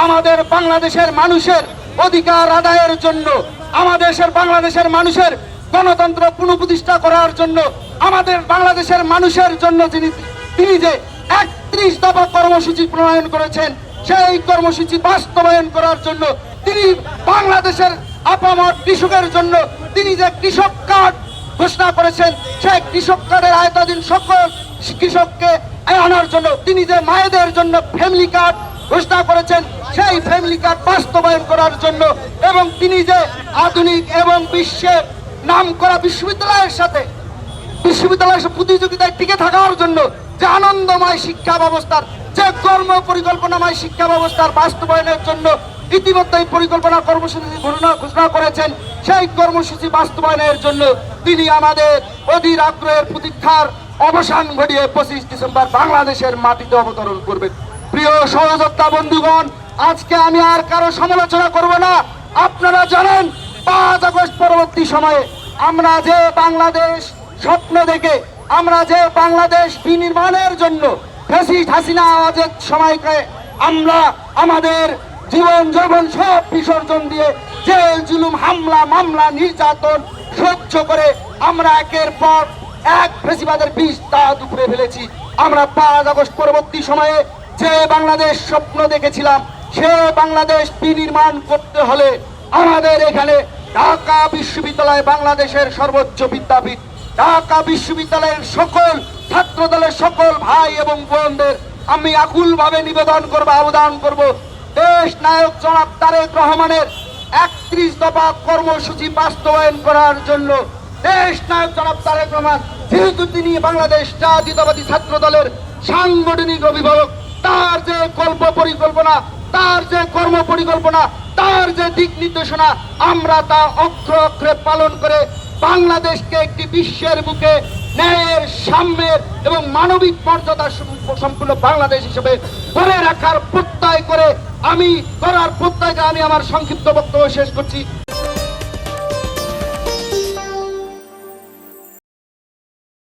আমাদের বাংলাদেশের মানুষের অধিকার আদায়ের জন্য, বাংলাদেশের মানুষের গণতন্ত্র পুনঃপ্রতিষ্ঠা করার জন্য, আমাদের বাংলাদেশের মানুষের জন্য তিনি যে 31 দফা কর্মসূচি প্রণয়ন করেছেন, সেই কর্মসূচি বাস্তবায়ন করার জন্য তিনি বাংলাদেশের আপামর কৃষকের জন্য তিনি যে কৃষক কার্ড ঘোষণা করেছেন, সেই কৃষক কার্ডের আওতাধীন সকল কৃষককে আনার জন্য তিনি যে মায়েদের জন্য ফ্যামিলি কার্ড ঘোষণা করেছেন, সেই ফ্যামিলি কার্ড বাস্তবায়ন করার জন্য, এবং তিনি যে আধুনিক এবং বিশ্বের নামকরা বিশ্ববিদ্যালয়ের সাথে প্রতিযোগিতায় টিকে থাকার জন্য যে আনন্দময় শিক্ষা ব্যবস্থার, যে কর্ম পরিকল্পনাময় শিক্ষা ব্যবস্থার বাস্তবায়নের জন্য ইতিমধ্যেই পরিকল্পনা কর্মসূচি ঘোষণা করেছেন, সেই কর্মসূচি বাস্তবায়নের জন্য তিনি আমাদের অধীর আগ্রহের প্রতীক্ষার অবসান ঘটিয়ে 25 ডিসেম্বর বাংলাদেশের মাটিতে অবতরণ করবেন। প্রিয় সহযোদ্ধা বন্ধুগণ, আজকে আমি আর কারো সমালোচনা করব না। আপনারা জানেন 5 আগস্ট পরবর্তী সময়ে আমরা যে বাংলাদেশ স্বপ্ন দেখে, আমরা যে বাংলাদেশ বিনির্মাণের জন্য ফ্যাসিস্ট হাসিনা আওয়াজের সময়কে আমরা আমাদের জীবন যৌবন সব বিসর্জন দিয়ে জেল জুলুম হামলা মামলা নির্যাতন সহ্য করে আমরা একের পর এক ফ্যাসিবাদের বিষ দাঁত উপরে ফেলেছি। আমরা 5 আগস্ট পরবর্তী সময়ে যে বাংলাদেশ স্বপ্ন দেখেছিলাম, সে বাংলাদেশ বিনির্মাণ করতে হলে আমাদের এখানে ঢাকা বিশ্ববিদ্যালয় বাংলাদেশের সর্বোচ্চ বিদ্যাপীঠ, ঢাকা বিশ্ববিদ্যালয়ের সকল ছাত্র দলের সকল ভাই এবং বোনদের আমি আকুলভাবে নিবেদন করব, আবেদন করব, দেশ নায়ক জনাব তারেক রহমানের 31 দফা কর্মসূচি বাস্তবায়ন করার জন্য। দেশ নায়ক জনাব তারেক রহমান যেহেতু তিনি বাংলাদেশ জাতীয়তাবাদী ছাত্র দলের সাংগঠনিক অভিভাবক, তার যে কল্প পরিকল্পনা, তার যে কর্ম পরিকল্পনা, তার যে দিক নির্দেশনা, আমরা তা অক্ষরে অক্ষরে পালন করে বাংলাদেশকে একটি বিশ্বের বুকে ন্যায়ের, সাম্যের এবং মানবিক মর্যাদা সম্পূর্ণ বাংলাদেশ হিসেবে ধরে রাখার প্রত্যয় করে আমি আমার সংক্ষিপ্ত বক্তব্য শেষ করছি।